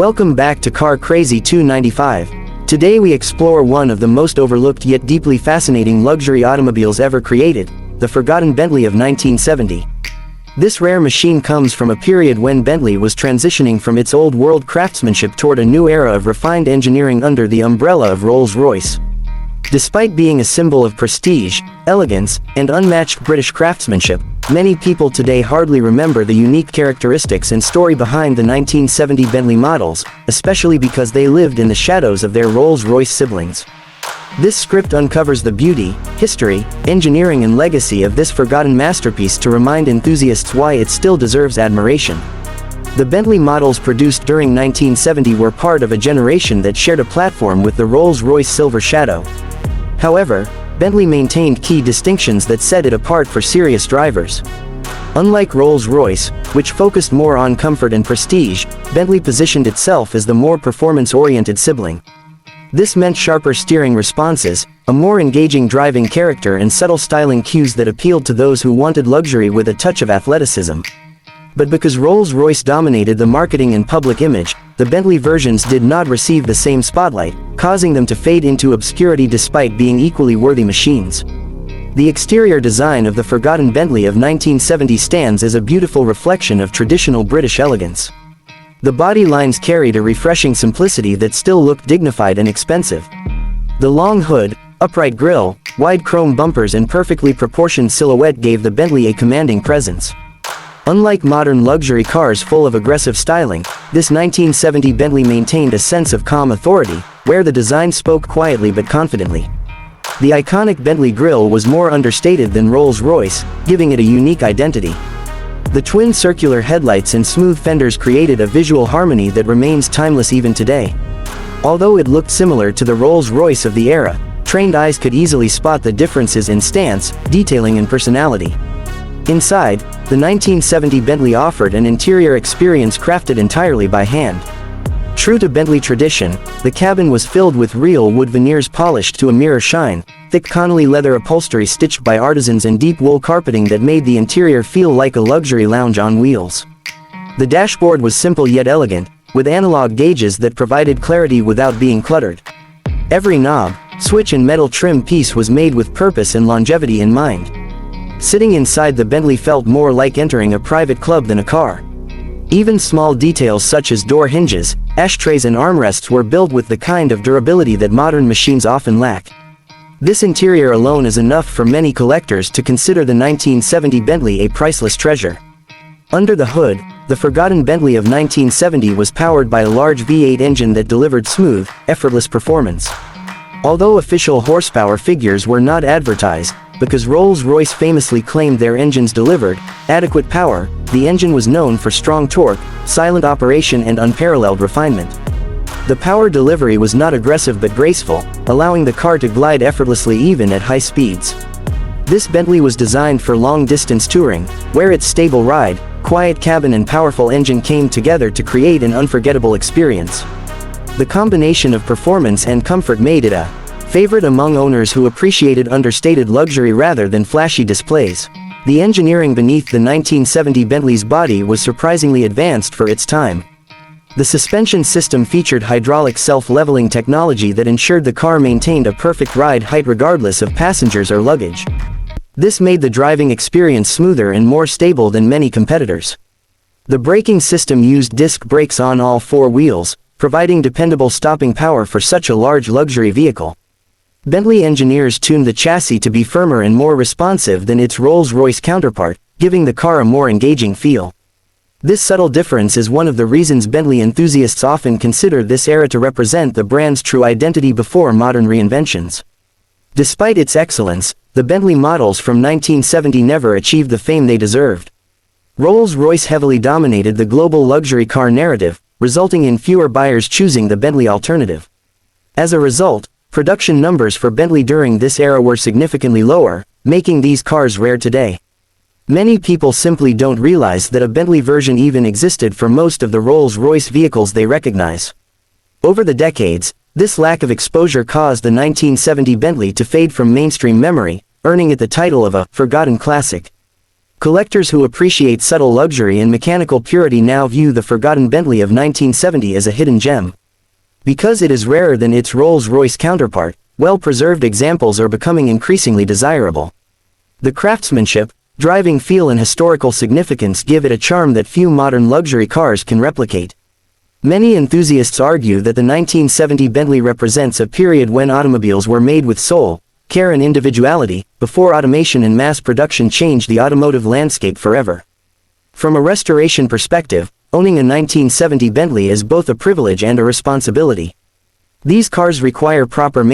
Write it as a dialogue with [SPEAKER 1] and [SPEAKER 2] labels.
[SPEAKER 1] Welcome back to Car Crazy 295. Today we explore one of the most overlooked yet deeply fascinating luxury automobiles ever created, the forgotten Bentley of 1970. This rare machine comes from a period when Bentley was transitioning from its old world craftsmanship toward a new era of refined engineering under the umbrella of Rolls-Royce. Despite being a symbol of prestige, elegance, and unmatched British craftsmanship, many people today hardly remember the unique characteristics and story behind the 1970 Bentley models, especially because they lived in the shadows of their Rolls-Royce siblings. This script uncovers the beauty, history, engineering and legacy of this forgotten masterpiece to remind enthusiasts why it still deserves admiration. The Bentley models produced during 1970 were part of a generation that shared a platform with the Rolls-Royce Silver Shadow. However, Bentley maintained key distinctions that set it apart for serious drivers. Unlike Rolls-Royce, which focused more on comfort and prestige, Bentley positioned itself as the more performance-oriented sibling. This meant sharper steering responses, a more engaging driving character and subtle styling cues that appealed to those who wanted luxury with a touch of athleticism. But because Rolls-Royce dominated the marketing and public image, the Bentley versions did not receive the same spotlight, causing them to fade into obscurity despite being equally worthy machines. The exterior design of the forgotten Bentley of 1970 stands as a beautiful reflection of traditional British elegance. The body lines carried a refreshing simplicity that still looked dignified and expensive. The long hood, upright grille, wide chrome bumpers and perfectly proportioned silhouette gave the Bentley a commanding presence. Unlike modern luxury cars full of aggressive styling, this 1970 Bentley maintained a sense of calm authority, where the design spoke quietly but confidently. The iconic Bentley grille was more understated than Rolls-Royce, giving it a unique identity. The twin circular headlights and smooth fenders created a visual harmony that remains timeless even today. Although it looked similar to the Rolls-Royce of the era, trained eyes could easily spot the differences in stance, detailing and personality. Inside, the 1970 Bentley offered an interior experience crafted entirely by hand. True to Bentley tradition, the cabin was filled with real wood veneers polished to a mirror shine, thick Connelly leather upholstery stitched by artisans and deep wool carpeting that made the interior feel like a luxury lounge on wheels. The dashboard was simple yet elegant, with analog gauges that provided clarity without being cluttered. Every knob, switch and metal trim piece was made with purpose and longevity in mind. Sitting inside the Bentley felt more like entering a private club than a car. Even small details such as door hinges, ashtrays and armrests were built with the kind of durability that modern machines often lack. This interior alone is enough for many collectors to consider the 1970 Bentley a priceless treasure. Under the hood, the forgotten Bentley of 1970 was powered by a large V8 engine that delivered smooth, effortless performance. Although official horsepower figures were not advertised, because Rolls-Royce famously claimed their engines delivered adequate power, the engine was known for strong torque, silent operation and unparalleled refinement. The power delivery was not aggressive but graceful, allowing the car to glide effortlessly even at high speeds. This Bentley was designed for long-distance touring, where its stable ride, quiet cabin and powerful engine came together to create an unforgettable experience. The combination of performance and comfort made it a favorite among owners who appreciated understated luxury rather than flashy displays. The engineering beneath the 1970 Bentley's body was surprisingly advanced for its time. The suspension system featured hydraulic self-leveling technology that ensured the car maintained a perfect ride height regardless of passengers or luggage. This made the driving experience smoother and more stable than many competitors. The braking system used disc brakes on all four wheels, providing dependable stopping power for such a large luxury vehicle. Bentley engineers tuned the chassis to be firmer and more responsive than its Rolls-Royce counterpart, giving the car a more engaging feel. This subtle difference is one of the reasons Bentley enthusiasts often consider this era to represent the brand's true identity before modern reinventions. Despite its excellence, the Bentley models from 1970 never achieved the fame they deserved. Rolls-Royce heavily dominated the global luxury car narrative, resulting in fewer buyers choosing the Bentley alternative. As a result, production numbers for Bentley during this era were significantly lower, making these cars rare today. Many people simply don't realize that a Bentley version even existed for most of the Rolls-Royce vehicles they recognize. Over the decades, this lack of exposure caused the 1970 Bentley to fade from mainstream memory, earning it the title of a forgotten classic. Collectors who appreciate subtle luxury and mechanical purity now view the forgotten Bentley of 1970 as a hidden gem. Because it is rarer than its Rolls-Royce counterpart, well-preserved examples are becoming increasingly desirable. The craftsmanship, driving feel and historical significance give it a charm that few modern luxury cars can replicate. Many enthusiasts argue that the 1970 Bentley represents a period when automobiles were made with soul, care and individuality, before automation and mass production changed the automotive landscape forever. From a restoration perspective, owning a 1970 Bentley is both a privilege and a responsibility. These cars require proper maintenance.